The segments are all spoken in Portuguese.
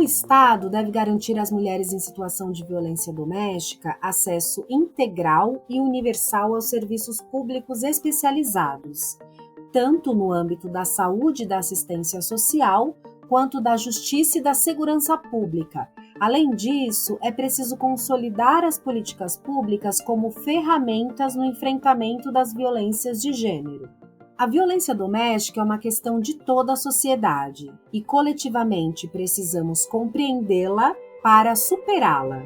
O Estado deve garantir às mulheres em situação de violência doméstica acesso integral e universal aos serviços públicos especializados, tanto no âmbito da saúde e da assistência social, quanto da justiça e da segurança pública. Além disso, é preciso consolidar as políticas públicas como ferramentas no enfrentamento das violências de gênero. A violência doméstica é uma questão de toda a sociedade e, coletivamente, precisamos compreendê-la para superá-la.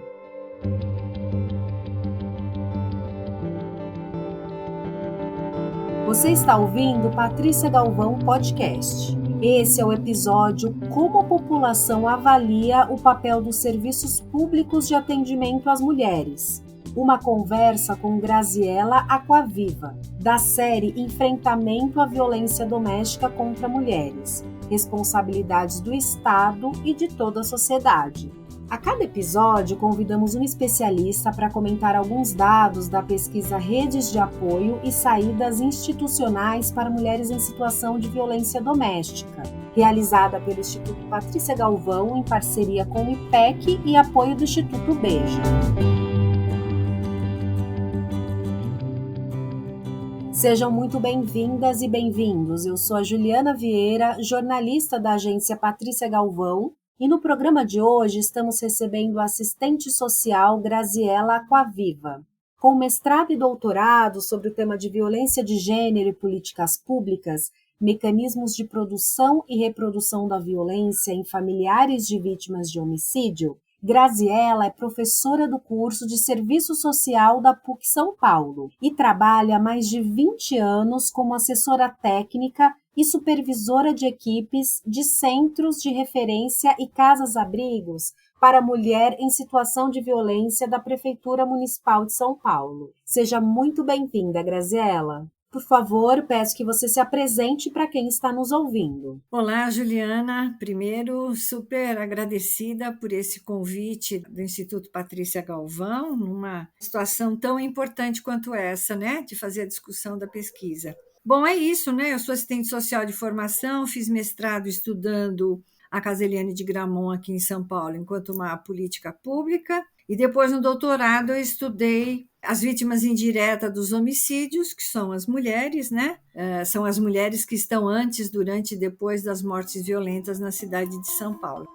Você está ouvindo Patrícia Galvão Podcast. Esse é o episódio Como a população avalia o papel dos serviços públicos de atendimento às mulheres. Uma conversa com Graziela Aquaviva, da série Enfrentamento à Violência Doméstica contra Mulheres, responsabilidades do Estado e de toda a sociedade. A cada episódio, convidamos um especialista para comentar alguns dados da pesquisa Redes de Apoio e Saídas Institucionais para Mulheres em Situação de Violência Doméstica, realizada pelo Instituto Patrícia Galvão em parceria com o IPEC e apoio do Instituto Beja. Sejam muito bem-vindas e bem-vindos. Eu sou a Juliana Vieira, jornalista da agência Patrícia Galvão, e no programa de hoje estamos recebendo a assistente social Graziela Aquaviva. Com mestrado e doutorado sobre o tema de violência de gênero e políticas públicas, mecanismos de produção e reprodução da violência em familiares de vítimas de homicídio, Graziela é professora do curso de Serviço Social da PUC São Paulo e trabalha há mais de 20 anos como assessora técnica e supervisora de equipes de centros de referência e casas-abrigos para mulher em situação de violência da Prefeitura Municipal de São Paulo. Seja muito bem-vinda, Graziela. Por favor, peço que você se apresente para quem está nos ouvindo. Olá, Juliana. Primeiro, super agradecida por esse convite do Instituto Patrícia Galvão, numa situação tão importante quanto essa, né, de fazer a discussão da pesquisa. Bom, é isso, né? Eu sou assistente social de formação, fiz mestrado estudando a Casa Eliane de Gramont aqui em São Paulo, enquanto uma política pública. E depois, no doutorado, eu estudei as vítimas indiretas dos homicídios, que são as mulheres, né? São as mulheres que estão antes, durante e depois das mortes violentas na cidade de São Paulo.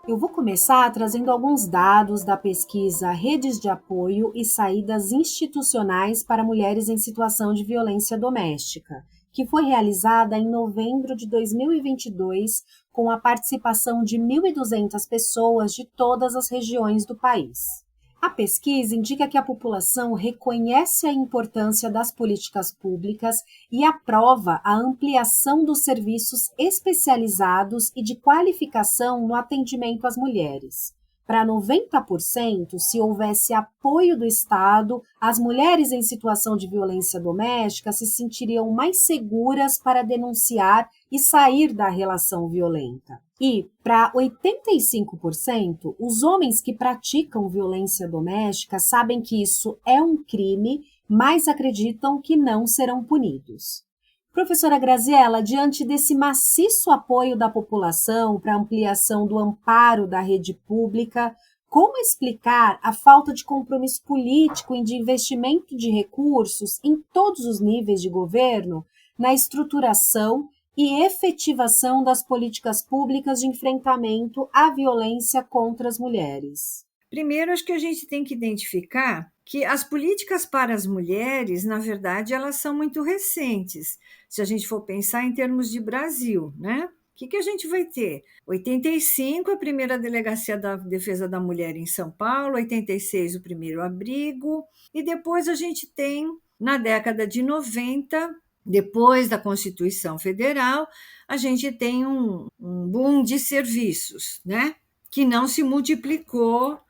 Eu vou começar trazendo alguns dados da pesquisa Redes de Apoio e Saídas Institucionais para Mulheres em Situação de Violência Doméstica, que foi realizada em novembro de 2022, com a participação de 1.200 pessoas de todas as regiões do país. A pesquisa indica que a população reconhece a importância das políticas públicas e aprova a ampliação dos serviços especializados e de qualificação no atendimento às mulheres. Para 90%, se houvesse apoio do Estado, as mulheres em situação de violência doméstica se sentiriam mais seguras para denunciar e sair da relação violenta. E, para 85%, os homens que praticam violência doméstica sabem que isso é um crime, mas acreditam que não serão punidos. Professora Graziela, diante desse maciço apoio da população para a ampliação do amparo da rede pública, como explicar a falta de compromisso político e de investimento de recursos em todos os níveis de governo na estruturação e efetivação das políticas públicas de enfrentamento à violência contra as mulheres? Primeiro, acho que a gente tem que identificar que as políticas para as mulheres, na verdade, elas são muito recentes. Se a gente for pensar em termos de Brasil, né? O que a gente vai ter? 85, a primeira delegacia da defesa da mulher em São Paulo, 86, o primeiro abrigo, e depois a gente tem, na década de 90, depois da Constituição Federal, a gente tem um boom de serviços, né? Que não se multiplicou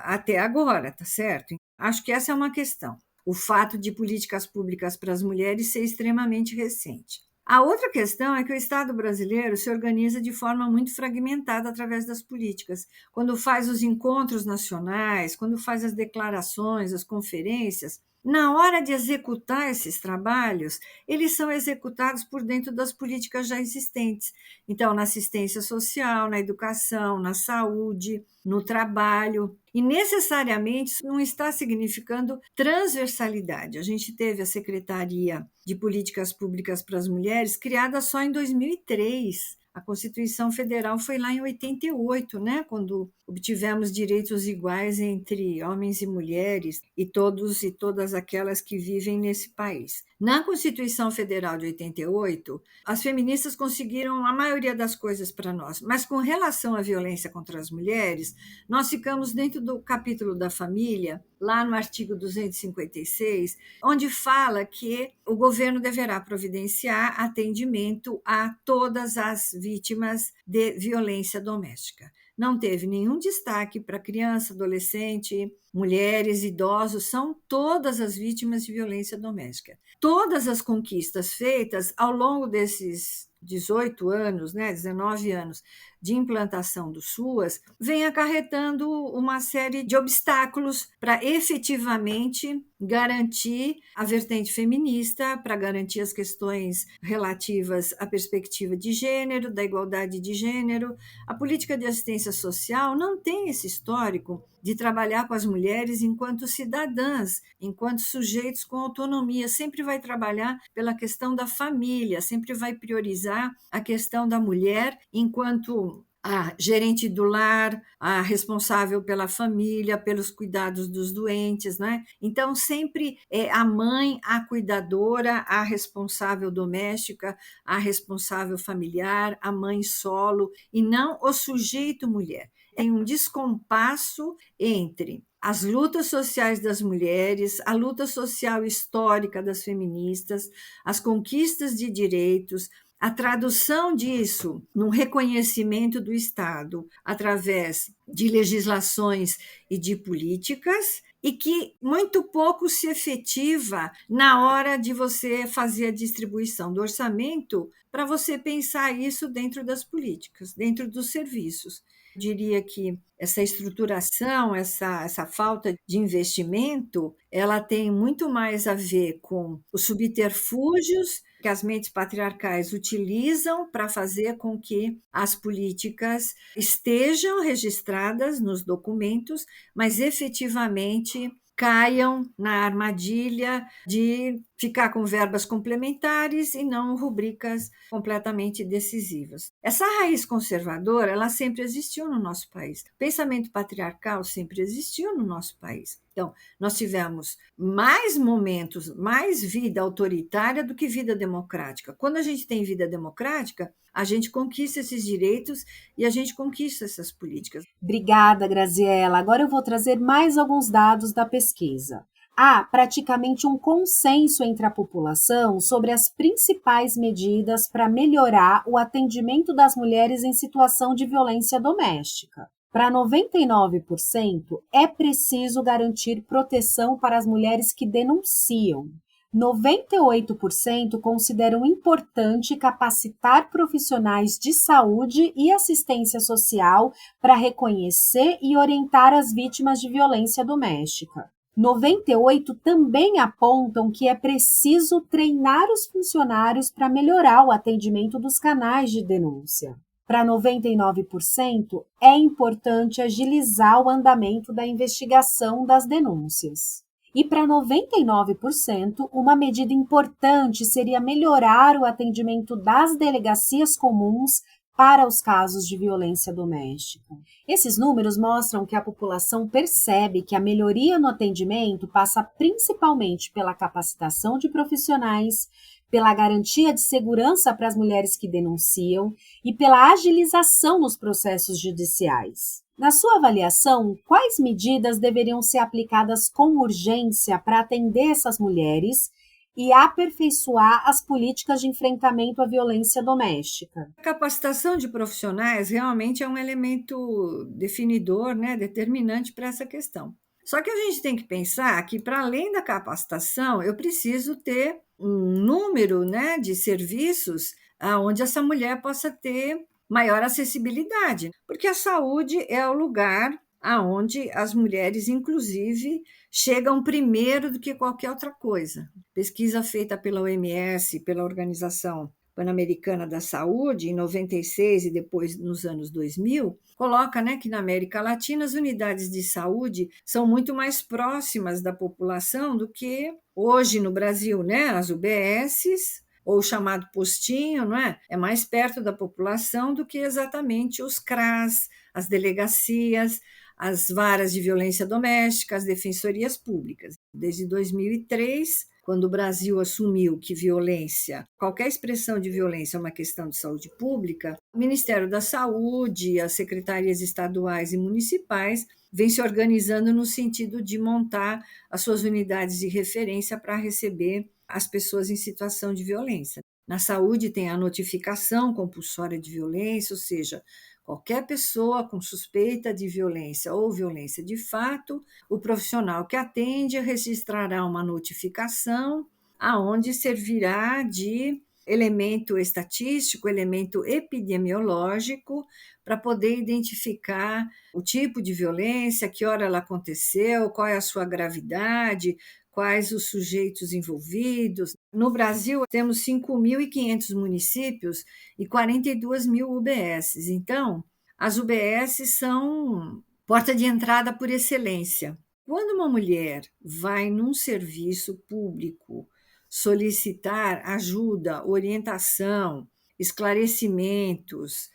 até agora, tá certo? Acho que essa é uma questão. O fato de políticas públicas para as mulheres ser extremamente recente. A outra questão é que o Estado brasileiro se organiza de forma muito fragmentada através das políticas. Quando faz os encontros nacionais, quando faz as declarações, as conferências, Na hora de executar esses trabalhos, eles são executados por dentro das políticas já existentes. Então, na assistência social, na educação, na saúde, no trabalho. E necessariamente isso não está significando transversalidade. A gente teve a Secretaria de Políticas Públicas para as Mulheres criada só em 2003. A Constituição Federal foi lá em 88, né, quando obtivemos direitos iguais entre homens e mulheres e todos e todas aquelas que vivem nesse país. Na Constituição Federal de 88, as feministas conseguiram a maioria das coisas para nós, mas com relação à violência contra as mulheres, nós ficamos dentro do capítulo da família, lá no artigo 256, onde fala que o governo deverá providenciar atendimento a todas as vítimas de violência doméstica. Não teve nenhum destaque para criança, adolescente, mulheres, idosos, são todas as vítimas de violência doméstica. Todas as conquistas feitas ao longo desses 18 anos, 19 anos de implantação do SUAS, vem acarretando uma série de obstáculos para efetivamente garantir a vertente feminista, para garantir as questões relativas à perspectiva de gênero, da igualdade de gênero. A política de assistência social não tem esse histórico de trabalhar com as mulheres enquanto cidadãs, enquanto sujeitos com autonomia, sempre vai trabalhar pela questão da família, sempre vai priorizar a questão da mulher enquanto a gerente do lar, a responsável pela família, pelos cuidados dos doentes, né? Então, sempre é a mãe, a cuidadora, a responsável doméstica, a responsável familiar, a mãe solo, e não o sujeito mulher. Tem um descompasso entre as lutas sociais das mulheres, a luta social histórica das feministas, as conquistas de direitos, a tradução disso num reconhecimento do Estado através de legislações e de políticas, e que muito pouco se efetiva na hora de você fazer a distribuição do orçamento para você pensar isso dentro das políticas, dentro dos serviços. Eu diria que essa estruturação, essa falta de investimento, ela tem muito mais a ver com os subterfúgios que as mentes patriarcais utilizam para fazer com que as políticas estejam registradas nos documentos, mas efetivamente caiam na armadilha de ficar com verbas complementares e não rubricas completamente decisivas. Essa raiz conservadora, ela sempre existiu no nosso país. O pensamento patriarcal sempre existiu no nosso país. Então, nós tivemos mais momentos, mais vida autoritária do que vida democrática. Quando a gente tem vida democrática, a gente conquista esses direitos e a gente conquista essas políticas. Obrigada, Graziela. Agora eu vou trazer mais alguns dados da pesquisa. Há praticamente um consenso entre a população sobre as principais medidas para melhorar o atendimento das mulheres em situação de violência doméstica. Para 99%, é preciso garantir proteção para as mulheres que denunciam. 98% consideram importante capacitar profissionais de saúde e assistência social para reconhecer e orientar as vítimas de violência doméstica. 98% também apontam que é preciso treinar os funcionários para melhorar o atendimento dos canais de denúncia. Para 99%, é importante agilizar o andamento da investigação das denúncias. E para 99%, uma medida importante seria melhorar o atendimento das delegacias comuns para os casos de violência doméstica. Esses números mostram que a população percebe que a melhoria no atendimento passa principalmente pela capacitação de profissionais, pela garantia de segurança para as mulheres que denunciam e pela agilização nos processos judiciais. Na sua avaliação, quais medidas deveriam ser aplicadas com urgência para atender essas mulheres e aperfeiçoar as políticas de enfrentamento à violência doméstica? A capacitação de profissionais realmente é um elemento definidor, determinante para essa questão. Só que a gente tem que pensar que, para além da capacitação, eu preciso ter um número de serviços onde essa mulher possa ter maior acessibilidade, porque a saúde é o lugar aonde as mulheres, inclusive, chegam primeiro do que qualquer outra coisa. Pesquisa feita pela OMS, pela Organização Pan-Americana da Saúde, em 96 e depois nos anos 2000, coloca, né, que na América Latina as unidades de saúde são muito mais próximas da população do que hoje no Brasil, né? As UBSs, ou o chamado postinho, não é? É mais perto da população do que exatamente os CRAS, as delegacias, as varas de violência doméstica, as defensorias públicas. Desde 2003, quando o Brasil assumiu que violência, qualquer expressão de violência é uma questão de saúde pública, o Ministério da Saúde, as secretarias estaduais e municipais vêm se organizando no sentido de montar as suas unidades de referência para receber as pessoas em situação de violência. Na saúde tem a notificação compulsória de violência, ou seja, qualquer pessoa com suspeita de violência ou violência de fato, o profissional que atende registrará uma notificação aonde servirá de elemento estatístico, elemento epidemiológico, para poder identificar o tipo de violência, que hora ela aconteceu, qual é a sua gravidade, quais os sujeitos envolvidos. No Brasil, temos 5.500 municípios e 42 mil UBSs. Então, as UBSs são porta de entrada por excelência. Quando uma mulher vai num serviço público solicitar ajuda, orientação, esclarecimentos,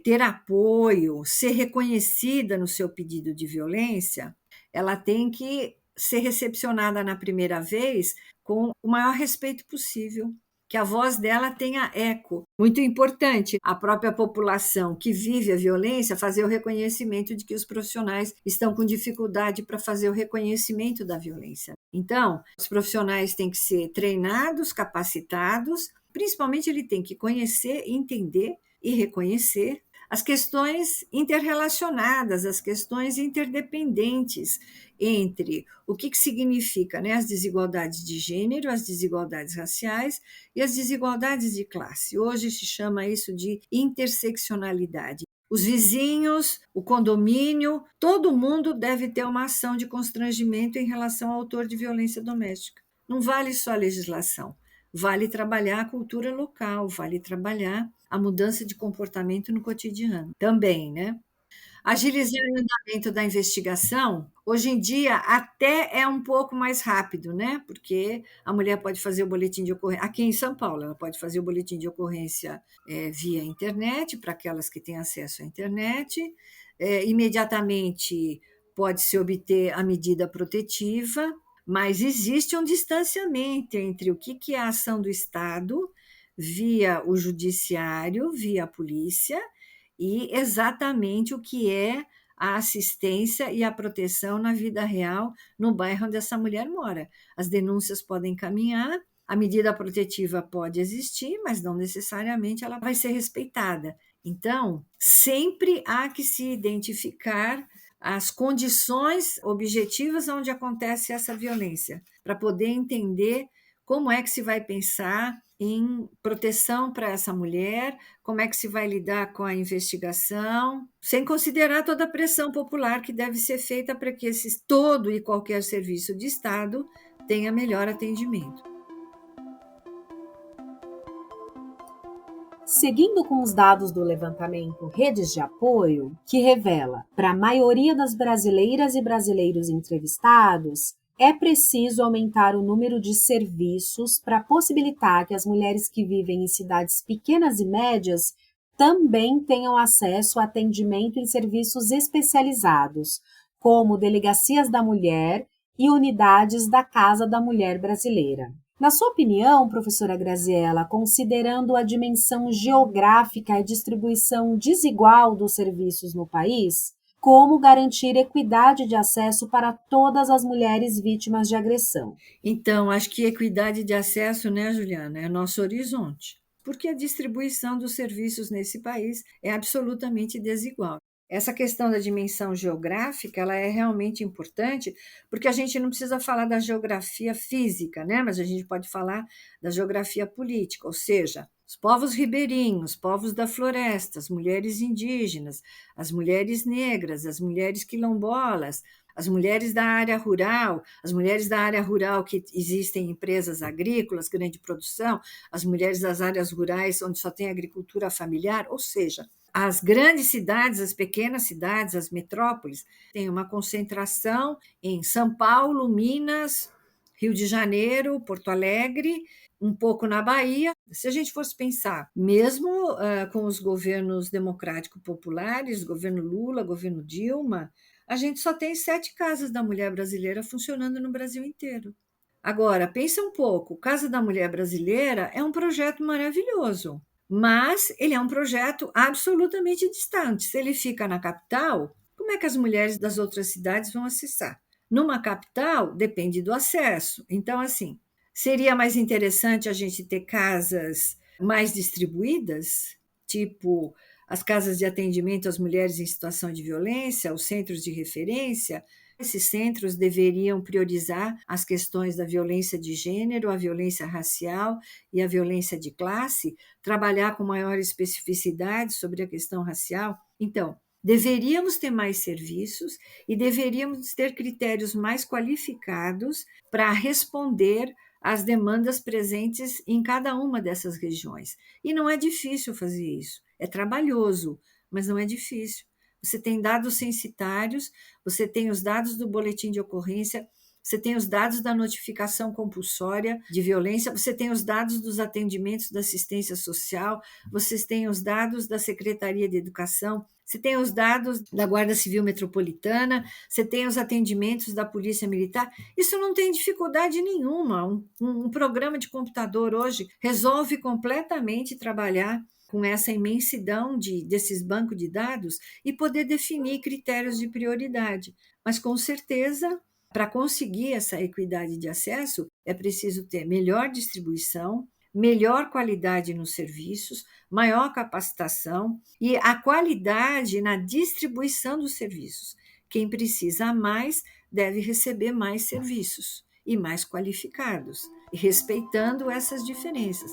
ter apoio, ser reconhecida no seu pedido de violência, ela tem que ser recepcionada na primeira vez com o maior respeito possível, que a voz dela tenha eco. Muito importante, a própria população que vive a violência fazer o reconhecimento de que os profissionais estão com dificuldade para fazer o reconhecimento da violência. Então, os profissionais têm que ser treinados, capacitados, principalmente ele tem que conhecer, entender e reconhecer as questões interrelacionadas, as questões interdependentes entre o que significa, né, as desigualdades de gênero, as desigualdades raciais e as desigualdades de classe. Hoje se chama isso de interseccionalidade. Os vizinhos, o condomínio, todo mundo deve ter uma ação de constrangimento em relação ao autor de violência doméstica. Não vale só a legislação, vale trabalhar a cultura local, vale trabalhar a mudança de comportamento no cotidiano também, né? Agilizar o andamento da investigação, hoje em dia até é um pouco mais rápido, né? Porque a mulher pode fazer o boletim de ocorrência, aqui em São Paulo, ela pode fazer o boletim de ocorrência via internet, para aquelas que têm acesso à internet, imediatamente pode-se obter a medida protetiva, mas existe um distanciamento entre o que é a ação do Estado via o judiciário, via a polícia, e exatamente o que é a assistência e a proteção na vida real no bairro onde essa mulher mora. As denúncias podem caminhar, a medida protetiva pode existir, mas não necessariamente ela vai ser respeitada. Então, sempre há que se identificar as condições objetivas onde acontece essa violência, para poder entender como é que se vai pensar em proteção para essa mulher, como é que se vai lidar com a investigação, sem considerar toda a pressão popular que deve ser feita para que todo e qualquer serviço de Estado tenha melhor atendimento. Seguindo com os dados do levantamento Redes de Apoio, que revela, para a maioria das brasileiras e brasileiros entrevistados, é preciso aumentar o número de serviços para possibilitar que as mulheres que vivem em cidades pequenas e médias também tenham acesso a atendimento em serviços especializados, como delegacias da mulher e unidades da Casa da Mulher Brasileira. Na sua opinião, professora Graziella, considerando a dimensão geográfica e a distribuição desigual dos serviços no país, como garantir equidade de acesso para todas as mulheres vítimas de agressão? Então, acho que equidade de acesso, né, Juliana, é nosso horizonte, porque a distribuição dos serviços nesse país é absolutamente desigual. Essa questão da dimensão geográfica, ela é realmente importante, porque a gente não precisa falar da geografia física, né? Mas a gente pode falar da geografia política, ou seja, os povos ribeirinhos, povos da floresta, as mulheres indígenas, as mulheres negras, as mulheres quilombolas, as mulheres da área rural, as mulheres da área rural que existem empresas agrícolas, grande produção, as mulheres das áreas rurais onde só tem agricultura familiar, ou seja, as grandes cidades, as pequenas cidades, as metrópoles, têm uma concentração em São Paulo, Minas, Rio de Janeiro, Porto Alegre, um pouco na Bahia. Se a gente fosse pensar, mesmo com os governos democráticos populares, governo Lula, governo Dilma, a gente só tem 7 casas da mulher brasileira funcionando no Brasil inteiro. Agora, pensa um pouco, Casa da Mulher Brasileira é um projeto maravilhoso, mas ele é um projeto absolutamente distante. Se ele fica na capital, como é que as mulheres das outras cidades vão acessar? Numa capital, depende do acesso. Então, assim, seria mais interessante a gente ter casas mais distribuídas, tipo as casas de atendimento às mulheres em situação de violência, os centros de referência. Esses centros deveriam priorizar as questões da violência de gênero, a violência racial e a violência de classe, trabalhar com maior especificidade sobre a questão racial. Então, deveríamos ter mais serviços e deveríamos ter critérios mais qualificados para responder às demandas presentes em cada uma dessas regiões. E não é difícil fazer isso. É trabalhoso, mas não é difícil. Você tem dados censitários, você tem os dados do boletim de ocorrência, você tem os dados da notificação compulsória de violência, você tem os dados dos atendimentos da assistência social, vocês têm os dados da Secretaria de Educação, você tem os dados da Guarda Civil Metropolitana, você tem os atendimentos da Polícia Militar. Isso não tem dificuldade nenhuma. Um programa de computador hoje resolve completamente trabalhar com essa imensidão desses bancos de dados e poder definir critérios de prioridade. Mas, com certeza, para conseguir essa equidade de acesso, é preciso ter melhor distribuição, melhor qualidade nos serviços, maior capacitação e a qualidade na distribuição dos serviços. Quem precisa mais deve receber mais serviços e mais qualificados, respeitando essas diferenças.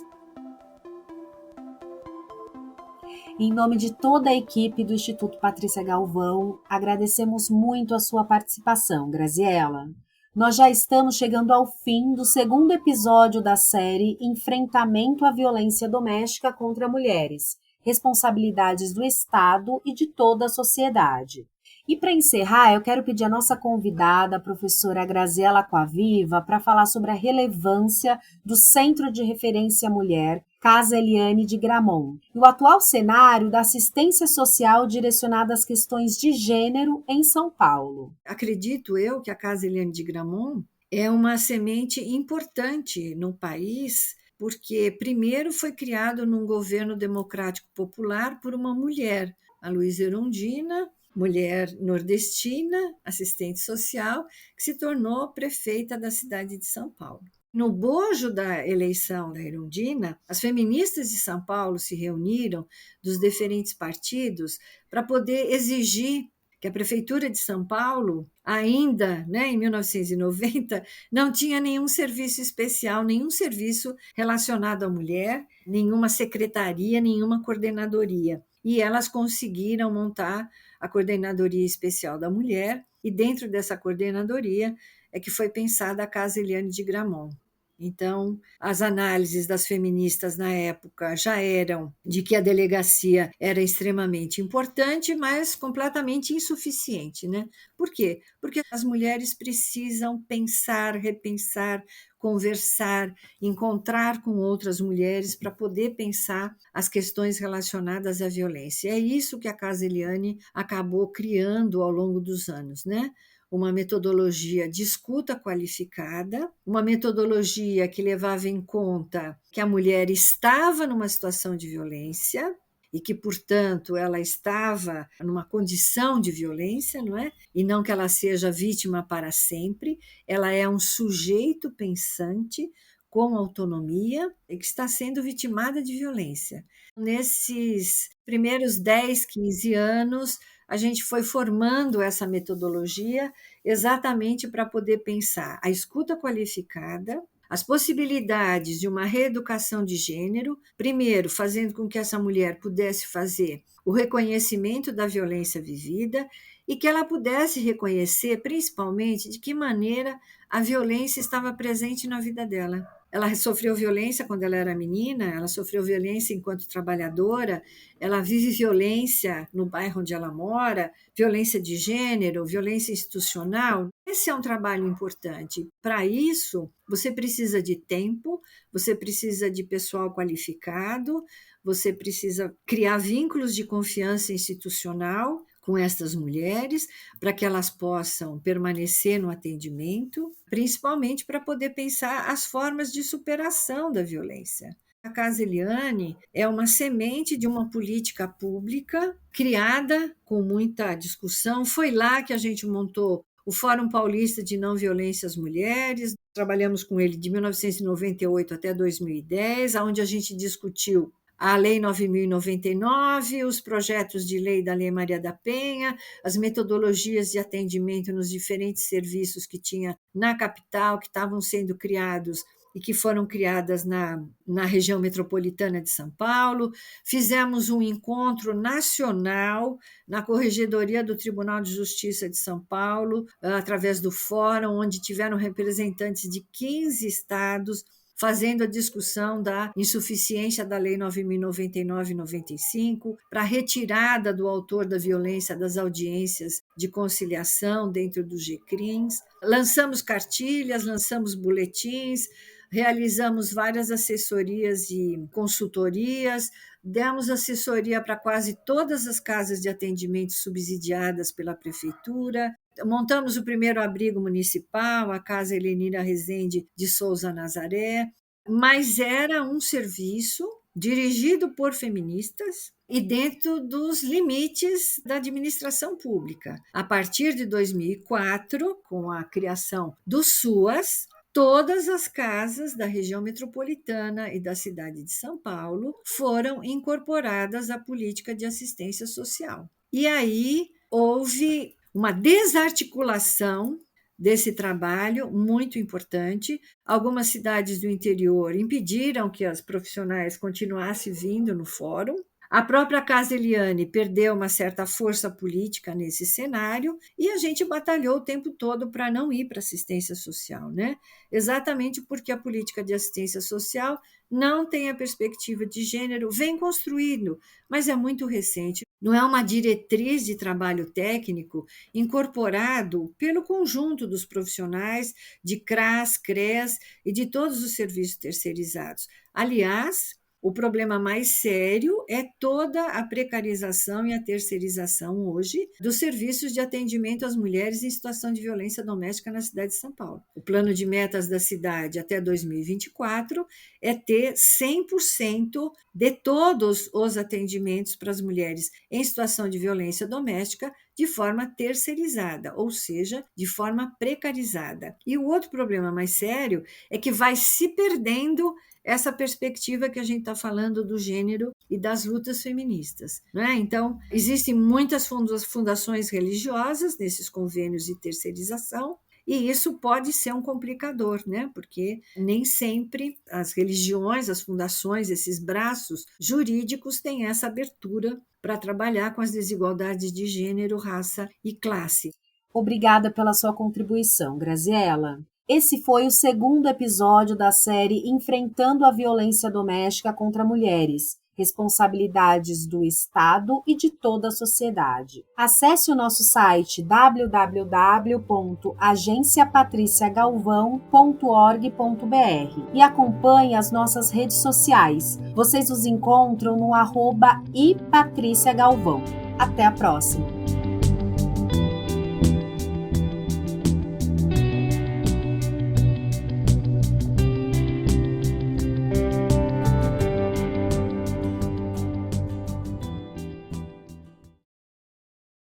Em nome de toda a equipe do Instituto Patrícia Galvão, agradecemos muito a sua participação, Graziela. Nós já estamos chegando ao fim do segundo episódio da série Enfrentamento à Violência Doméstica contra Mulheres, responsabilidades do Estado e de toda a sociedade. E para encerrar, eu quero pedir a nossa convidada, a professora Graziela Coaviva, para falar sobre a relevância do Centro de Referência Mulher, Casa Eliane de Gramont, e o atual cenário da assistência social direcionada às questões de gênero em São Paulo. Acredito eu que a Casa Eliane de Gramont é uma semente importante no país, porque primeiro foi criado num governo democrático popular por uma mulher, a Luísa Erundina, mulher nordestina, assistente social, que se tornou prefeita da cidade de São Paulo. No bojo da eleição da Erundina, as feministas de São Paulo se reuniram dos diferentes partidos para poder exigir que a Prefeitura de São Paulo, ainda em 1990, não tinha nenhum serviço especial, nenhum serviço relacionado à mulher, nenhuma secretaria, nenhuma coordenadoria. E elas conseguiram montar a Coordenadoria Especial da Mulher, e dentro dessa coordenadoria é que foi pensada a Casa Eliane de Gramont. Então, as análises das feministas na época já eram de que a delegacia era extremamente importante, mas completamente insuficiente, né? Por quê? Porque as mulheres precisam pensar, repensar, conversar, encontrar com outras mulheres para poder pensar as questões relacionadas à violência. É isso que a Casa Eliane acabou criando ao longo dos anos, né? Uma metodologia de escuta qualificada, uma metodologia que levava em conta que a mulher estava numa situação de violência e que, portanto, ela estava numa condição de violência, não é? E não que ela seja vítima para sempre, ela é um sujeito pensante com autonomia e que está sendo vitimada de violência. Nesses primeiros 10, 15 anos, a gente foi formando essa metodologia exatamente para poder pensar a escuta qualificada, as possibilidades de uma reeducação de gênero, primeiro, fazendo com que essa mulher pudesse fazer o reconhecimento da violência vivida e que ela pudesse reconhecer, principalmente, de que maneira a violência estava presente na vida dela. Ela sofreu violência quando ela era menina, ela sofreu violência enquanto trabalhadora, ela vive violência no bairro onde ela mora, violência de gênero, violência institucional. Esse é um trabalho importante. Para isso, você precisa de tempo, você precisa de pessoal qualificado, você precisa criar vínculos de confiança institucional com estas mulheres, para que elas possam permanecer no atendimento, principalmente para poder pensar as formas de superação da violência. A Casa Eliane é uma semente de uma política pública criada com muita discussão. Foi lá que a gente montou o Fórum Paulista de Não Violência às Mulheres. Trabalhamos com ele de 1998 até 2010, onde a gente discutiu a Lei 9.099, os projetos de lei da Lei Maria da Penha, as metodologias de atendimento nos diferentes serviços que tinha na capital, que estavam sendo criados e que foram criadas na região metropolitana de São Paulo. Fizemos um encontro nacional na Corregedoria do Tribunal de Justiça de São Paulo, através do fórum, onde tiveram representantes de 15 estados, fazendo a discussão da insuficiência da Lei 9.099 e 95, para a retirada do autor da violência das audiências de conciliação dentro dos GCRIMs. Lançamos cartilhas, lançamos boletins, realizamos várias assessorias e consultorias, demos assessoria para quase todas as casas de atendimento subsidiadas pela prefeitura, montamos o primeiro abrigo municipal, a Casa Helenira Rezende de Souza Nazaré, mas era um serviço dirigido por feministas e dentro dos limites da administração pública. A partir de 2004, com a criação do SUAS, todas as casas da região metropolitana e da cidade de São Paulo foram incorporadas à política de assistência social. E aí houve uma desarticulação desse trabalho muito importante. Algumas cidades do interior impediram que as profissionais continuassem vindo no fórum. A própria Casa Eliane perdeu uma certa força política nesse cenário e a gente batalhou o tempo todo para não ir para assistência social, né? Exatamente porque a política de assistência social não tem a perspectiva de gênero, vem construindo, mas é muito recente. Não é uma diretriz de trabalho técnico incorporado pelo conjunto dos profissionais de CRAS, CRES e de todos os serviços terceirizados. Aliás, o problema mais sério é toda a precarização e a terceirização hoje dos serviços de atendimento às mulheres em situação de violência doméstica na cidade de São Paulo. O plano de metas da cidade até 2024 é ter 100% de todos os atendimentos para as mulheres em situação de violência doméstica de forma terceirizada, ou seja, de forma precarizada. E o outro problema mais sério é que vai se perdendo essa perspectiva que a gente está falando do gênero e das lutas feministas, né? Então, existem muitas fundações religiosas nesses convênios de terceirização, e isso pode ser um complicador, né? Porque nem sempre as religiões, as fundações, esses braços jurídicos têm essa abertura para trabalhar com as desigualdades de gênero, raça e classe. Obrigada pela sua contribuição, Graziela. Esse foi o segundo episódio da série Enfrentando a Violência Doméstica contra Mulheres, responsabilidades do Estado e de toda a sociedade. Acesse o nosso site www.agenciapatriciagalvão.org.br e acompanhe as nossas redes sociais. Vocês nos encontram no @ipatriciagalvão. Até a próxima!